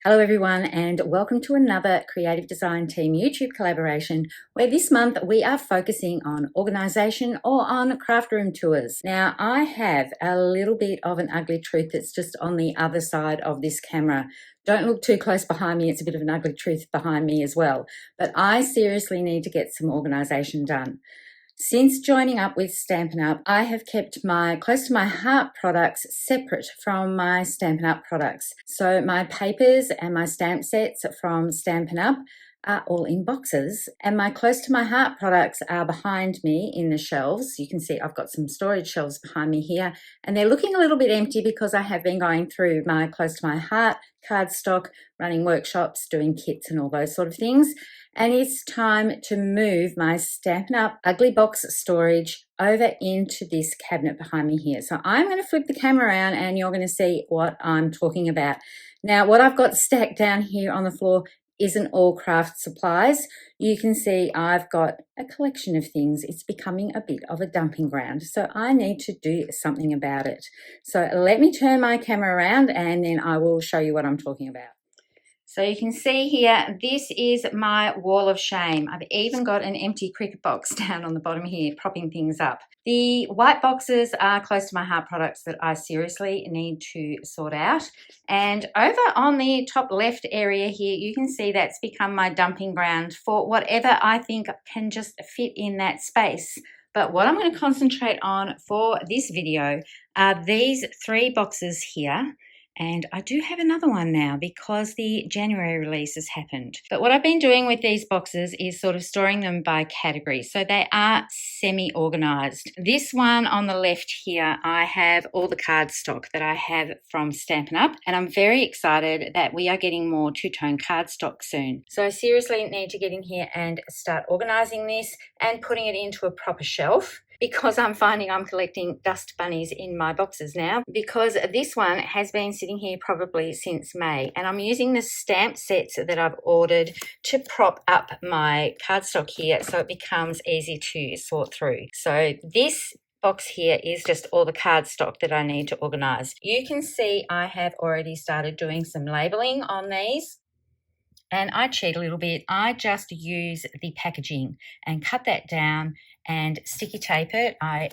Hello everyone, and welcome to another Creative Design Team YouTube collaboration where this month we are focusing on organisation or on craft room tours. Now I have a little bit of an ugly truth that's just on the other side of this camera. Don't look too close behind me, it's a bit of an ugly truth behind me as well. But I seriously need to get some organisation done. Since joining up with Stampin' Up, I have kept my close to my heart products separate from my Stampin' Up products. So my papers and my stamp sets from Stampin' Up are all in boxes, and my close to my heart products are behind me in the shelves. You can see I've got some storage shelves behind me here, and they're looking a little bit empty because I have been going through my close to my heart cardstock, running workshops, doing kits and all those sort of things. And it's time to move my Stampin' Up ugly box storage over into this cabinet behind me here. So I'm going to flip the camera around and you're going to see what I'm talking about. Now, what I've got stacked down here on the floor isn't all craft supplies. You can see I've got a collection of things. It's becoming a bit of a dumping ground. So I need to do something about it. So let me turn my camera around and then I will show you what I'm talking about. So you can see here, this is my wall of shame. I've even got an empty cricket box down on the bottom here, propping things up. The white boxes are close to my heart products that I seriously need to sort out. And over on the top left area here, you can see that's become my dumping ground for whatever I think can just fit in that space. But what I'm going to concentrate on for this video are these three boxes here. And I do have another one now because the January release has happened. But what I've been doing with these boxes is sort of storing them by category. So they are semi-organised. This one on the left here, I have all the cardstock that I have from Stampin' Up. And I'm very excited that we are getting more two-tone cardstock soon. So I seriously need to get in here and start organising this and putting it into a proper shelf, because I'm finding I'm collecting dust bunnies in my boxes now, because this one has been sitting here probably since May, and I'm using the stamp sets that I've ordered to prop up my cardstock here so it becomes easy to sort through. So this box here is just all the cardstock that I need to organise. You can see I have already started doing some labelling on these. And I cheat a little bit. I just use the packaging and cut that down and sticky tape it. I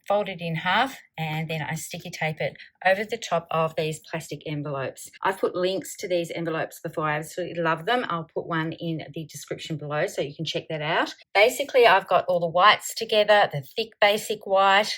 fold it in half and then I sticky tape it over the top of these plastic envelopes. I've put links to these envelopes before. I absolutely love them. I'll put one in the description below so you can check that out. Basically, I've got all the whites together, the thick basic white.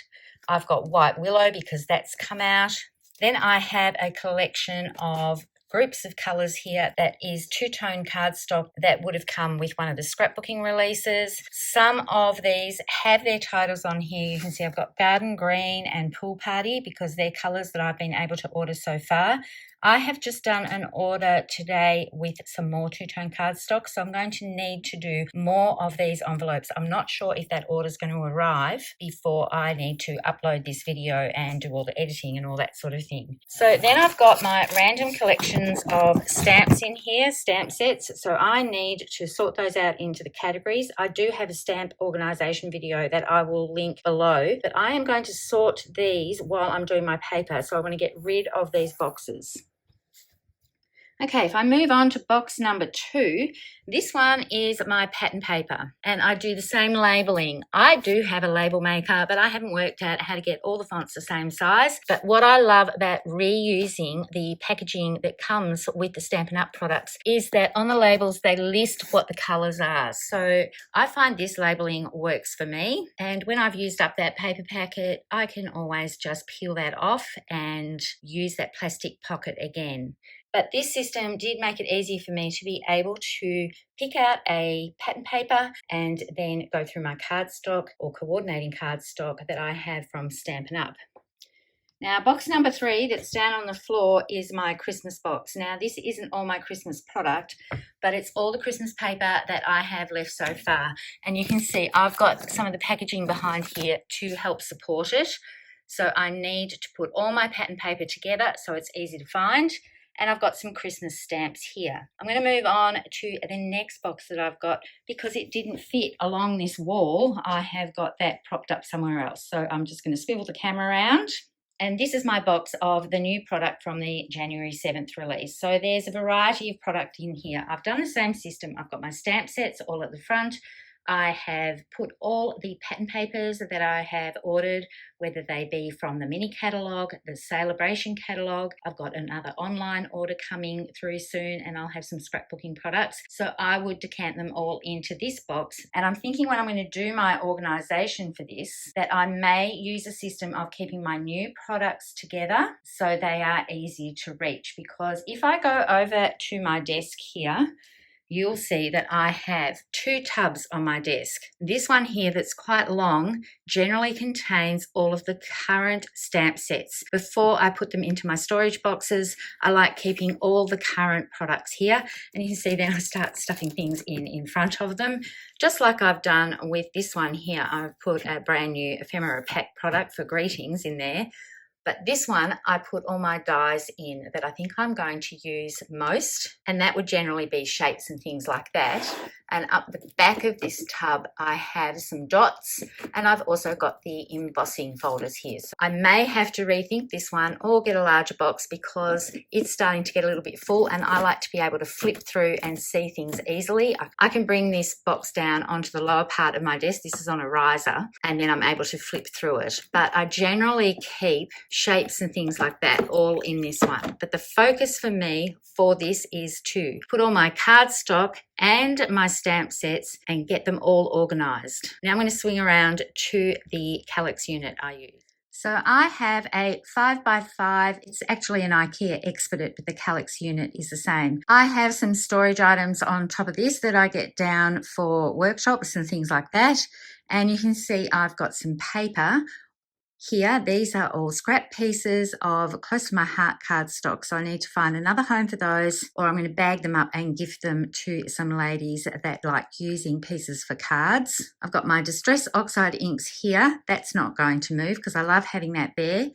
I've got white willow because that's come out. Then I have a collection of groups of colours here that is two-tone cardstock that would have come with one of the scrapbooking releases. Some of these have their titles on here. You can see I've got Garden Green and Pool Party because they're colours that I've been able to order so far. I have just done an order today with some more two-tone cardstock, so I'm going to need to do more of these envelopes. I'm not sure if that order is going to arrive before I need to upload this video and do all the editing and all that sort of thing. So then I've got my random collections of stamps in here, stamp sets, so I need to sort those out into the categories. I do have a stamp organisation video that I will link below, but I am going to sort these while I'm doing my paper, so I want to get rid of these boxes. Okay, if I move on to box number 2, this one is my pattern paper, and I do the same labelling. I do have a label maker, but I haven't worked out how to get all the fonts the same size. But what I love about reusing the packaging that comes with the Stampin' Up products is that on the labels, they list what the colours are. So I find this labelling works for me. And when I've used up that paper packet, I can always just peel that off and use that plastic pocket again. But this system did make it easy for me to be able to pick out a pattern paper and then go through my cardstock or coordinating cardstock that I have from Stampin' Up. Now, box number 3 that's down on the floor is my Christmas box. Now, this isn't all my Christmas product, but it's all the Christmas paper that I have left so far. And you can see I've got some of the packaging behind here to help support it. So I need to put all my pattern paper together so it's easy to find. And I've got some Christmas stamps here. I'm going to move on to the next box that I've got because it didn't fit along this wall. I have got that propped up somewhere else. So I'm just going to swivel the camera around And this is my box of the new product from the January 7th release. So there's a variety of product in here. I've done the same system. I've got my stamp sets all at the front. I have put all the pattern papers that I have ordered, whether they be from the mini catalogue, the Celebration catalogue. I've got another online order coming through soon, and I'll have some scrapbooking products. So I would decant them all into this box. And I'm thinking when I'm going to do my organisation for this, that I may use a system of keeping my new products together so they are easy to reach. Because if I go over to my desk here, you'll see that I have 2 tubs on my desk. This one here that's quite long generally contains all of the current stamp sets. Before I put them into my storage boxes, I like keeping all the current products here. And you can see then I start stuffing things in front of them. Just like I've done with this one here, I've put a brand new ephemera pack product for greetings in there. But this one, I put all my dies in that I think I'm going to use most, and that would generally be shapes and things like that. And up the back of this tub, I have some dots, and I've also got the embossing folders here. So I may have to rethink this one or get a larger box because it's starting to get a little bit full, and I like to be able to flip through and see things easily. I can bring this box down onto the lower part of my desk. This is on a riser, and then I'm able to flip through it. But I generally keep shapes and things like that all in this one. But the focus for me for this is to put all my cardstock and my stamp sets and get them all organised. Now I'm going to swing around to the Calx unit I use. So I have a 5x5, it's actually an IKEA Expedit, but the Calx unit is the same. I have some storage items on top of this that I get down for workshops and things like that. And you can see I've got some paper here. These are all scrap pieces of close to my heart cardstock, so I need to find another home for those, or I'm going to bag them up and gift them to some ladies that like using pieces for cards. I've got my Distress Oxide inks here. That's not going to move because I love having that there.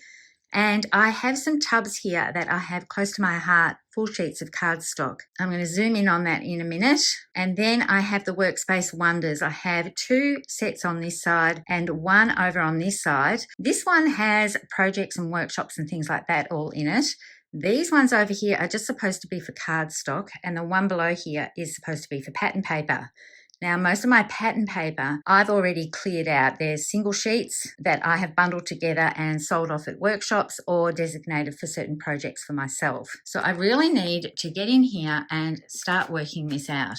And I have some tubs here that I have close to my heart, full sheets of cardstock. I'm going to zoom in on that in a minute. And then I have the Workspace Wonders. I have 2 sets on this side and 1 over on this side. This one has projects and workshops and things like that all in it. These ones over here are just supposed to be for cardstock, and the one below here is supposed to be for pattern paper. Now, most of my pattern paper I've already cleared out. There's single sheets that I have bundled together and sold off at workshops or designated for certain projects for myself. So I really need to get in here and start working this out.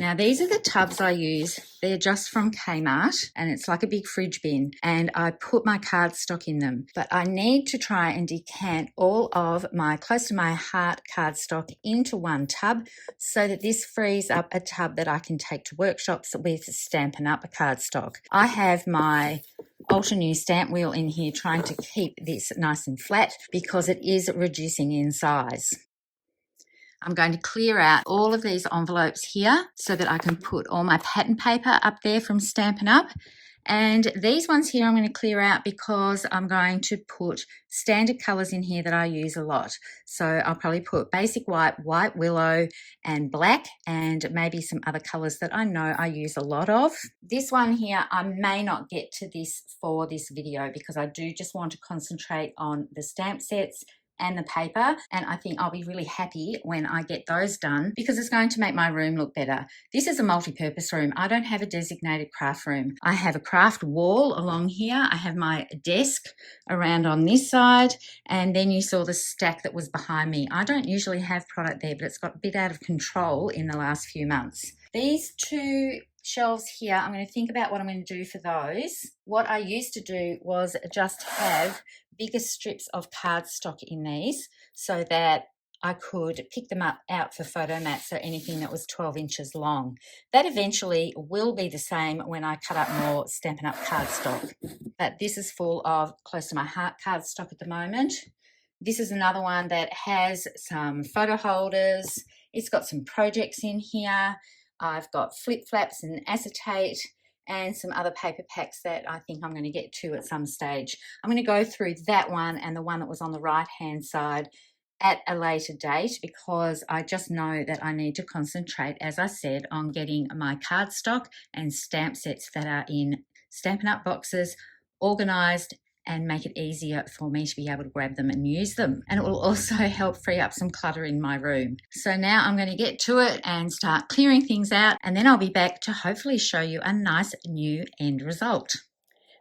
Now, these are the tubs I use. They're just from Kmart, and it's like a big fridge bin, and I put my cardstock in them. But I need to try and decant all of my close to my heart cardstock into one tub so that this frees up a tub that I can take to workshops with Stampin' Up! Cardstock. I have my Ultra New stamp wheel in here trying to keep this nice and flat because it is reducing in size. I'm going to clear out all of these envelopes here so that I can put all my pattern paper up there from Stampin' Up! And these ones here I'm going to clear out because I'm going to put standard colours in here that I use a lot. So I'll probably put basic white, white willow and black, and maybe some other colours that I know I use a lot of. This one here, I may not get to this for this video because I do just want to concentrate on the stamp sets and the paper, and I think I'll be really happy when I get those done because it's going to make my room look better. This is a multi-purpose room. I don't have a designated craft room. I have a craft wall along here. I have my desk around on this side, and then you saw the stack that was behind me. I don't usually have product there, but it's got a bit out of control in the last few months. These 2 shelves here, I'm going to think about what I'm going to do for those. What I used to do was just have bigger strips of cardstock in these so that I could pick them up out for photo mats or anything that was 12 inches long. That eventually will be the same when I cut up more Stampin' Up! Cardstock. But this is full of close to my heart cardstock at the moment. This is another one that has some photo holders. It's got some projects in here. I've got flip flaps and acetate and some other paper packs that I think I'm going to get to at some stage. I'm going to go through that one and the one that was on the right hand side at a later date because I just know that I need to concentrate, as I said, on getting my cardstock and stamp sets that are in Stampin' Up! Boxes organised and make it easier for me to be able to grab them and use them. And it will also help free up some clutter in my room. So now I'm going to get to it and start clearing things out, and then I'll be back to hopefully show you a nice new end result.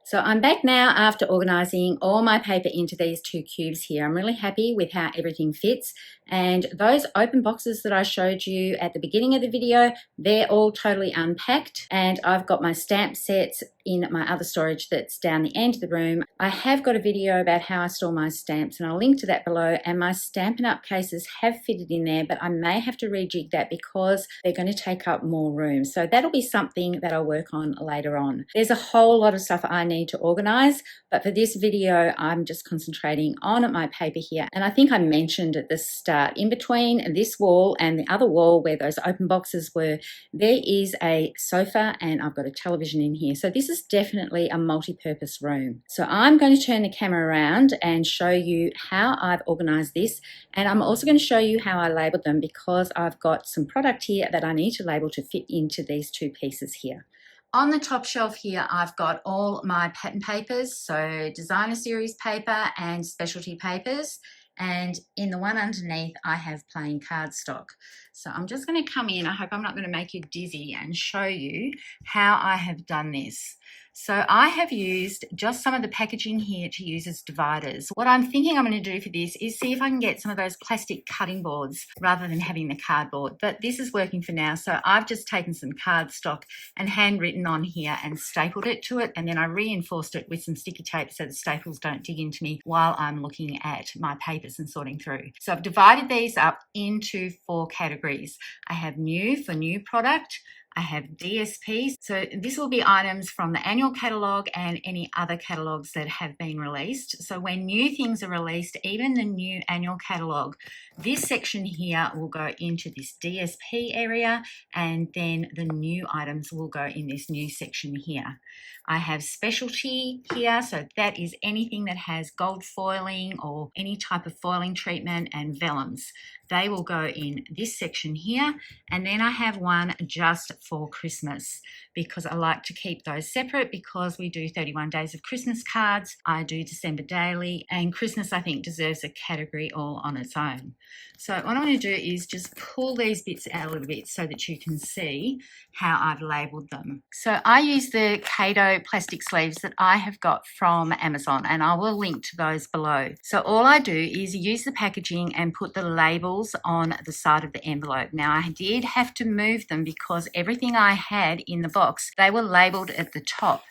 So I'm back now after organising all my paper into these 2 cubes here. I'm really happy with how everything fits, and those open boxes that I showed you at the beginning of the video, they're all totally unpacked, and I've got my stamp sets in my other storage that's down the end of the room. I have got a video about how I store my stamps, and I'll link to that below, and my Stampin' Up! Cases have fitted in there, but I may have to rejig that because they're going to take up more room. So that'll be something that I'll work on later on. There's a whole lot of stuff I need to organise, but for this video I'm just concentrating on my paper here. And I think I mentioned at the start, in between this wall and the other wall where those open boxes were, there is a sofa, and I've got a television in here. So this is definitely a multi-purpose room. So I'm going to turn the camera around and show you how I've organised this, and I'm also going to show you how I labelled them, because I've got some product here that I need to label to fit into these 2 pieces here. On the top shelf here, I've got all my pattern papers, so designer series paper and specialty papers. And in the one underneath, I have plain cardstock. So I'm just going to come in, I hope I'm not going to make you dizzy, and show you how I have done this. So I have used just some of the packaging here to use as dividers. What I'm thinking I'm going to do for this is see if I can get some of those plastic cutting boards rather than having the cardboard. But this is working for now. So I've just taken some cardstock and handwritten on here and stapled it to it. And then I reinforced it with some sticky tape so the staples don't dig into me while I'm looking at my papers and sorting through. So I've divided these up into 4 categories. I have new for new product. I have DSP, so this will be items from the annual catalogue and any other catalogues that have been released. So when new things are released, even the new annual catalogue, this section here will go into this DSP area, and then the new items will go in this new section here. I have specialty here, so that is anything that has gold foiling or any type of foiling treatment, and vellums. They will go in this section here, and then I have one just for Christmas, because I like to keep those separate, because we do 31 days of Christmas cards. I do December daily, and Christmas I think deserves a category all on its own. So what I'm going to do is just pull these bits out a little bit so that you can see how I've labelled them. So I use the Kato plastic sleeves that I have got from Amazon, and I will link to those below. So all I do is use the packaging and put the labels on the side of the envelope. Now I did have to move them because everything I had in the box, they were labelled at the top.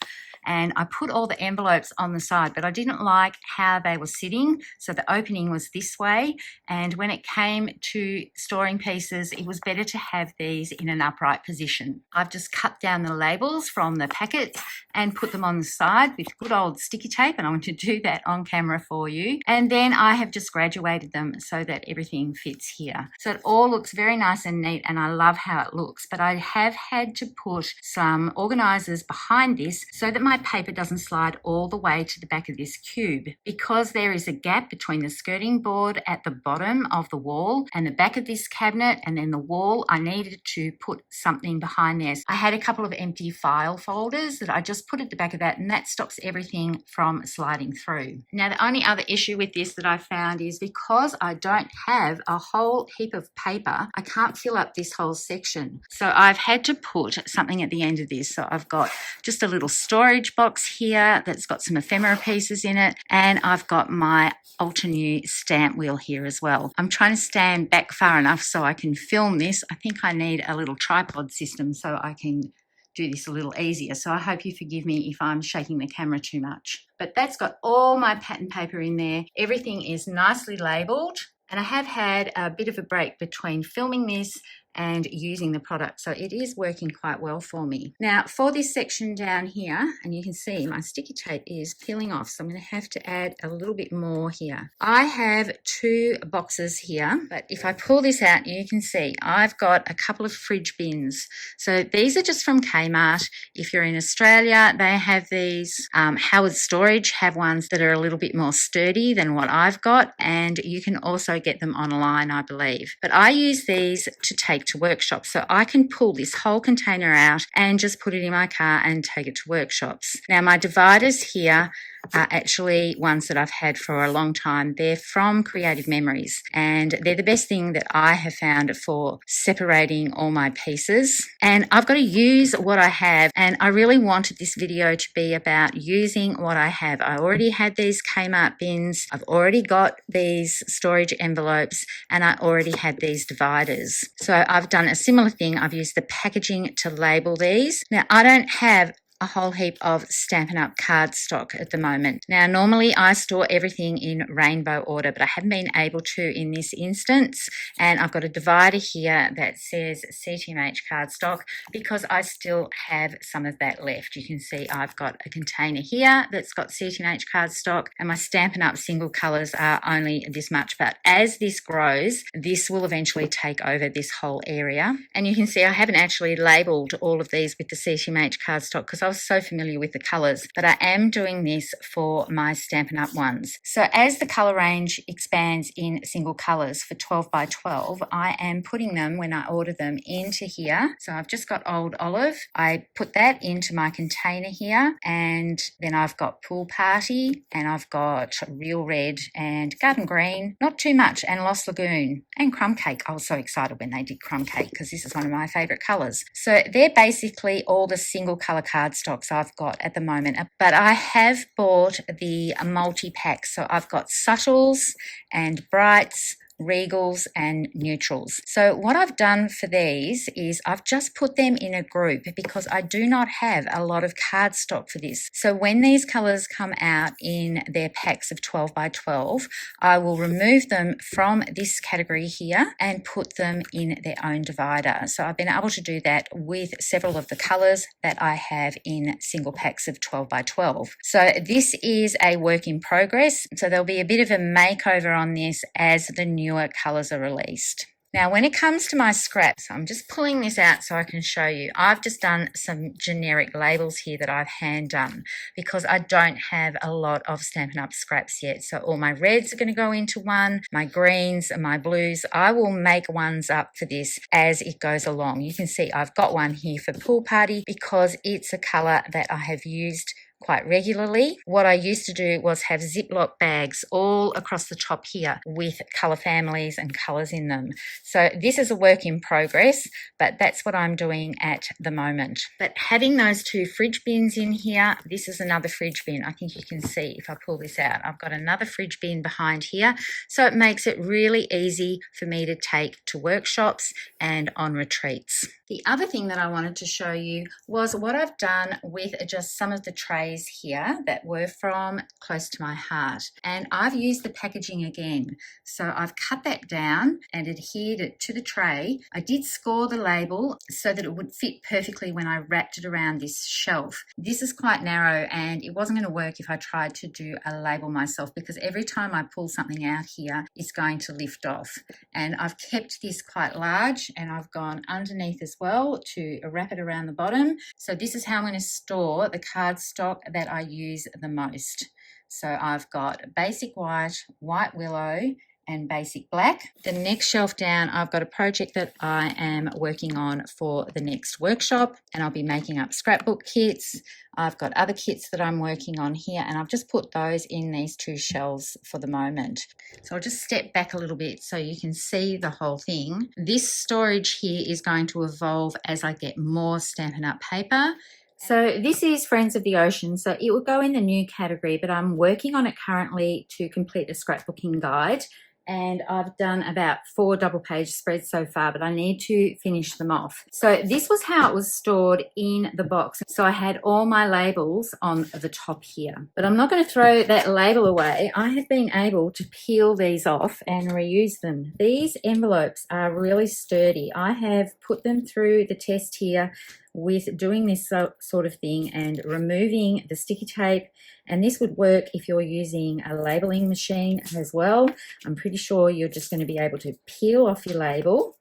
And I put all the envelopes on the side, but I didn't like how they were sitting. So the opening was this way. And when it came to storing pieces, it was better to have these in an upright position. I've just cut down the labels from the packets and put them on the side with good old sticky tape. And I'm going to do that on camera for you. And then I have just graduated them so that everything fits here. So it all looks very nice and neat, and I love how it looks. But I have had to put some organisers behind this so that my paper doesn't slide all the way to the back of this cube. Because there is a gap between the skirting board at the bottom of the wall and the back of this cabinet and then the wall, I needed to put something behind there. I had a couple of empty file folders that I just put at the back of that, and that stops everything from sliding through. Now the only other issue with this that I found is because I don't have a whole heap of paper, I can't fill up this whole section. So I've had to put something at the end of this. So I've got just a little storage box here that's got some ephemera pieces in it, and I've got my ultra new stamp wheel here as well. I'm trying to stand back far enough so I can film this. I think I need a little tripod system so I can do this a little easier. So I hope you forgive me if I'm shaking the camera too much. But that's got all my pattern paper in there. Everything is nicely labelled, and I have had a bit of a break between filming this and using the product, so it is working quite well for me. Now for this section down here, and you can see my sticky tape is peeling off, so I'm going to have to add a little bit more here. I have 2 boxes here, but if I pull this out, you can see I've got a couple of fridge bins. So these are just from Kmart. If you're in Australia, they have these. Howard Storage have ones that are a little bit more sturdy than what I've got, and you can also get them online, I believe. But I use these to take to workshops, so I can pull this whole container out and just put it in my car and take it to workshops. Now my dividers here are actually ones that I've had for a long time. They're from Creative Memories, and they're the best thing that I have found for separating all my pieces. And I've got to use what I have, and I really wanted this video to be about using what I have. I already had these Kmart bins, I've already got these storage envelopes, and I already had these dividers. So I've done a similar thing. I've used the packaging to label these. Now, I don't have a whole heap of Stampin' Up! Cardstock at the moment. Now, normally I store everything in rainbow order, but I haven't been able to in this instance. And I've got a divider here that says CTMH cardstock because I still have some of that left. You can see I've got a container here that's got CTMH cardstock, and my Stampin' Up! Single colours are only this much. But as this grows, this will eventually take over this whole area. And you can see I haven't actually labelled all of these with the CTMH cardstock because I was so familiar with the colours, but I am doing this for my Stampin' Up! Ones. So as the colour range expands in single colours for 12 by 12, I am putting them, when I order them, into here. So I've just got Old Olive. I put that into my container here, and then I've got Pool Party, and I've got Real Red and Garden Green, not too much, and Lost Lagoon, and Crumb Cake. I was so excited when they did Crumb Cake because this is one of my favourite colours. So they're basically all the single colour cards stocks I've got at the moment, but I have bought the multi-packs. So I've got subtles and brights, regals and neutrals. So what I've done for these is I've just put them in a group because I do not have a lot of cardstock for this. So when these colours come out in their packs of 12 by 12, I will remove them from this category here and put them in their own divider. So I've been able to do that with several of the colours that I have in single packs of 12 by 12. So this is a work in progress. So there'll be a bit of a makeover on this as the newer colours are released. Now, when it comes to my scraps, I'm just pulling this out so I can show you. I've just done some generic labels here that I've hand done because I don't have a lot of Stampin' Up! Scraps yet. So all my reds are going to go into one, my greens and my blues. I will make ones up for this as it goes along. You can see I've got one here for Pool Party because it's a colour that I have used quite regularly. What I used to do was have Ziploc bags all across the top here with colour families and colours in them. So this is a work in progress, but that's what I'm doing at the moment. But having those two fridge bins in here, this is another fridge bin. I think you can see if I pull this out, I've got another fridge bin behind here. So it makes it really easy for me to take to workshops and on retreats. The other thing that I wanted to show you was what I've done with just some of the trays here that were from Close to My Heart. And I've used the packaging again. So I've cut that down and adhered it to the tray. I did score the label so that it would fit perfectly when I wrapped it around this shelf. This is quite narrow and it wasn't going to work if I tried to do a label myself because every time I pull something out here, it's going to lift off. And I've kept this quite large and I've gone underneath as well to wrap it around the bottom. So this is how I'm going to store the cardstock that I use the most. So I've got basic white, white willow and basic black. The next shelf down, I've got a project that I am working on for the next workshop and I'll be making up scrapbook kits. I've got other kits that I'm working on here and I've just put those in these two shelves for the moment. So I'll just step back a little bit so you can see the whole thing. This storage here is going to evolve as I get more Stampin' Up! Paper. So this is Friends of the Ocean. So it will go in the new category, but I'm working on it currently to complete a scrapbooking guide. And I've done about 4 double-page spreads so far, but I need to finish them off. So this was how it was stored in the box. So I had all my labels on the top here. But I'm not going to throw that label away. I have been able to peel these off and reuse them. These envelopes are really sturdy. I have put them through the test here with doing this sort of thing and removing the sticky tape, and this would work if you're using a labeling machine as well. I'm pretty sure you're just going to be able to peel off your label.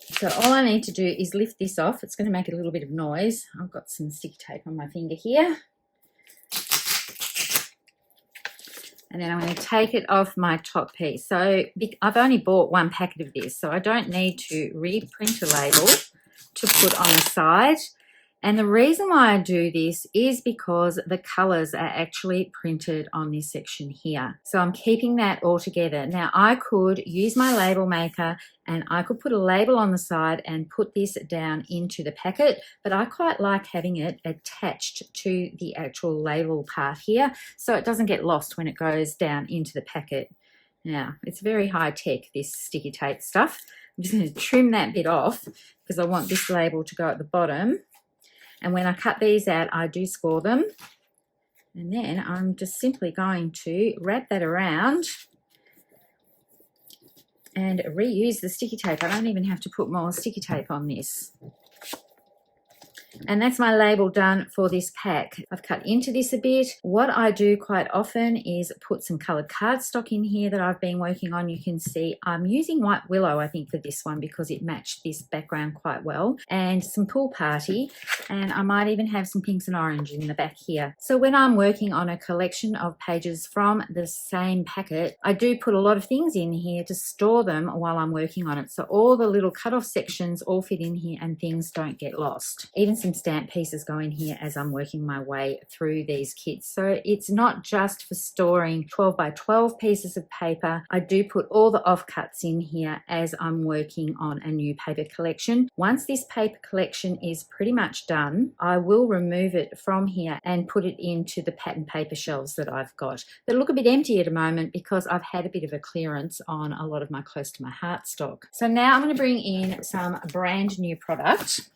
So all I need to do is lift this off. It's going to make a little bit of noise. I've got some sticky tape on my finger here. And then I'm going to take it off my top piece. So I've only bought 1 packet of this, so I don't need to reprint a label to put on the side. And the reason why I do this is because the colors are actually printed on this section here. So I'm keeping that all together. Now I could use my label maker and I could put a label on the side and put this down into the packet, but I quite like having it attached to the actual label part here so it doesn't get lost when it goes down into the packet. Now, it's very high tech, this sticky tape stuff. I'm just going to trim that bit off because I want this label to go at the bottom. And when I cut these out, I do score them. And then I'm just simply going to wrap that around and reuse the sticky tape. I don't even have to put more sticky tape on this. And that's my label done for this pack. I've cut into this a bit. What I do quite often is put some coloured cardstock in here that I've been working on. You can see I'm using white willow, I think, for this one because it matched this background quite well. And some Pool Party. And I might even have some pinks and orange in the back here. So when I'm working on a collection of pages from the same packet, I do put a lot of things in here to store them while I'm working on it. So all the little cut-off sections all fit in here and things don't get lost. Even some stamp pieces go in here as I'm working my way through these kits. So it's not just for storing 12 by 12 pieces of paper. I do put all the offcuts in here as I'm working on a new paper collection. Once this paper collection is pretty much done, I will remove it from here and put it into the pattern paper shelves that I've got that look a bit empty at the moment because I've had a bit of a clearance on a lot of my close to my heart stock. So now I'm going to bring in some brand new product.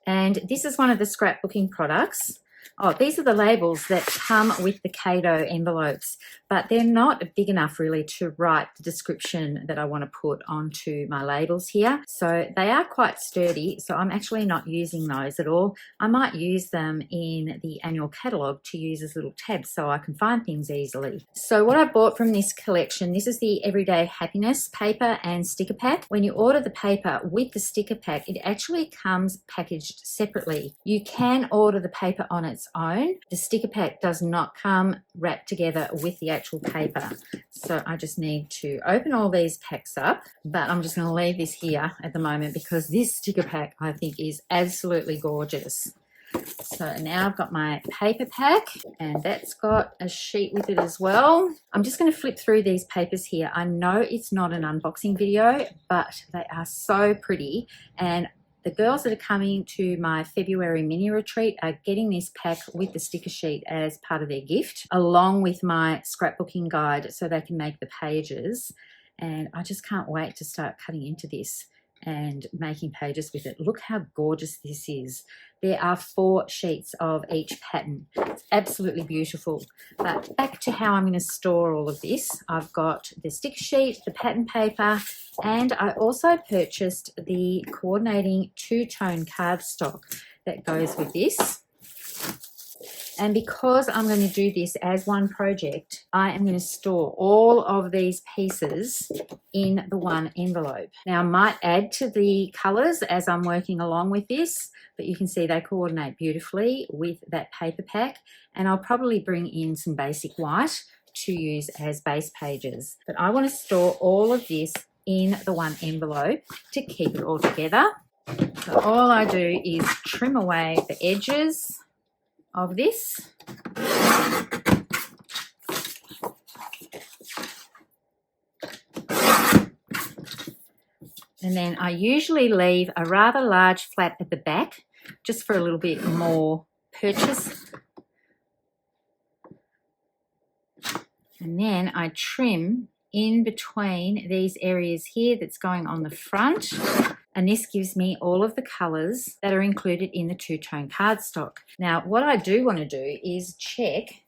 And this is one of the scrapbooking products. Oh, these are the labels that come with the Cato envelopes, but they're not big enough really to write the description that I want to put onto my labels here. So they are quite sturdy, so I'm actually not using those at all. I might use them in the annual catalogue to use as little tabs so I can find things easily. So what I bought from this collection, this is the Everyday Happiness paper and sticker pack. When you order the paper with the sticker pack, it actually comes packaged separately. You can order the paper on its own. The sticker pack does not come wrapped together with the actual paper. So I just need to open all these packs up, but I'm just going to leave this here at the moment because this sticker pack I think is absolutely gorgeous. So now I've got my paper pack and that's got a sheet with it as well. I'm just going to flip through these papers here. I know it's not an unboxing video, but they are so pretty, and the girls that are coming to my February mini retreat are getting this pack with the sticker sheet as part of their gift, along with my scrapbooking guide so they can make the pages. And I just can't wait to start cutting into this and making pages with it. Look how gorgeous this is. There are 4 sheets of each pattern. It's absolutely beautiful. But back to how I'm going to store all of this. I've got the sticker sheet, the pattern paper, and I also purchased the coordinating 2-tone cardstock that goes with this. And because I'm going to do this as one project, I am going to store all of these pieces in the one envelope. Now, I might add to the colours as I'm working along with this, but you can see they coordinate beautifully with that paper pack. And I'll probably bring in some basic white to use as base pages. But I want to store all of this in the one envelope to keep it all together. So all I do is trim away the edges of this. And then I usually leave a rather large flap at the back just for a little bit more purchase. And then I trim in between these areas here that's going on the front. And this gives me all of the colours that are included in the 2-tone cardstock. Now, what I do want to do is check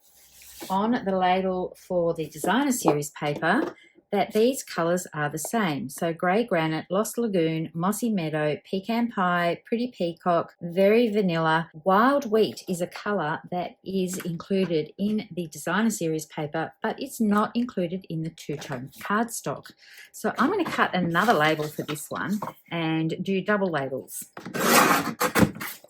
on the label for the designer series paper that these colours are the same. So grey granite, lost lagoon, mossy meadow, pecan pie, pretty peacock, very vanilla. Wild wheat is a colour that is included in the designer series paper, but it's not included in the 2-tone cardstock. So I'm going to cut another label for this one and do double labels.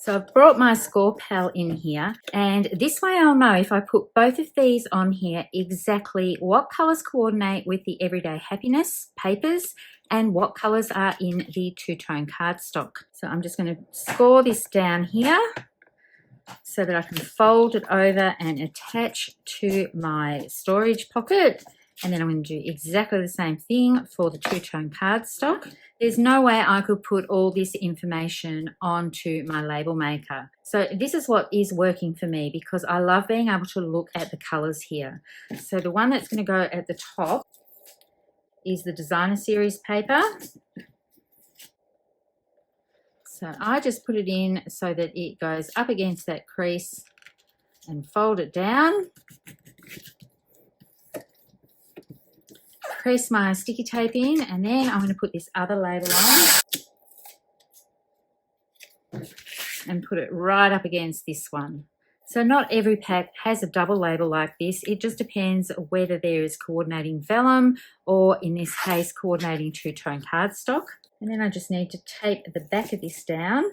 So I've brought my score pal in here, and this way I'll know if I put both of these on here exactly what colours coordinate with the Everyday Happiness papers and what colors are in the two-tone cardstock. So I'm just going to score this down here so that I can fold it over and attach to my storage pocket. And then I'm going to do exactly the same thing for the two-tone cardstock. There's no way I could put all this information onto my label maker. So this is what is working for me because I love being able to look at the colors here. So the one that's going to go at the top is the designer series paper. So I just put it in so that it goes up against that crease and fold it down. Press my sticky tape in, and then I'm going to put this other label on and put it right up against this one. So not every pack has a double label like this. It just depends whether there is coordinating vellum or, in this case, coordinating two-tone cardstock. And then I just need to tape the back of this down.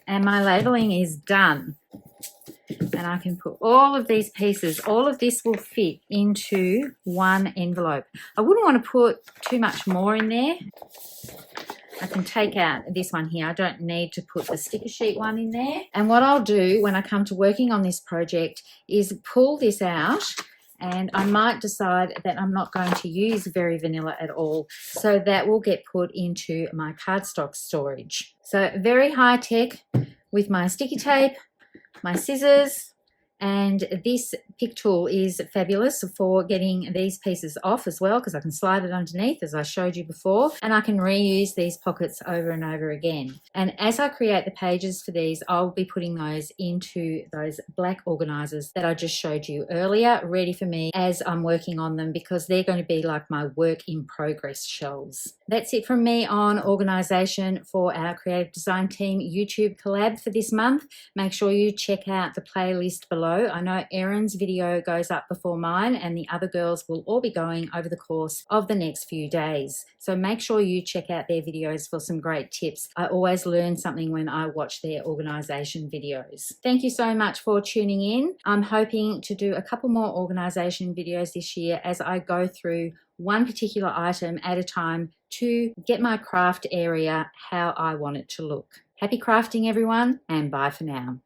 And my labeling is done. And I can put all of these pieces, all of this will fit into one envelope. I wouldn't want to put too much more in there. I can take out this one here. I don't need to put the sticker sheet one in there. And what I'll do when I come to working on this project is pull this out, and I might decide that I'm not going to use Very Vanilla at all. So that will get put into my cardstock storage. So very high tech with my sticky tape, my scissors, and this pick tool is fabulous for getting these pieces off as well because I can slide it underneath as I showed you before, and I can reuse these pockets over and over again. And as I create the pages for these, I'll be putting those into those black organisers that I just showed you earlier, ready for me as I'm working on them because they're going to be like my work in progress shelves. That's it from me on organisation for our Creative Design Team YouTube collab for this month. Make sure you check out the playlist below. I know Erin's video goes up before mine, and the other girls will all be going over the course of the next few days. So make sure you check out their videos for some great tips. I always learn something when I watch their organisation videos. Thank you so much for tuning in. I'm hoping to do a couple more organisation videos this year as I go through one particular item at a time to get my craft area how I want it to look. Happy crafting, everyone, and bye for now.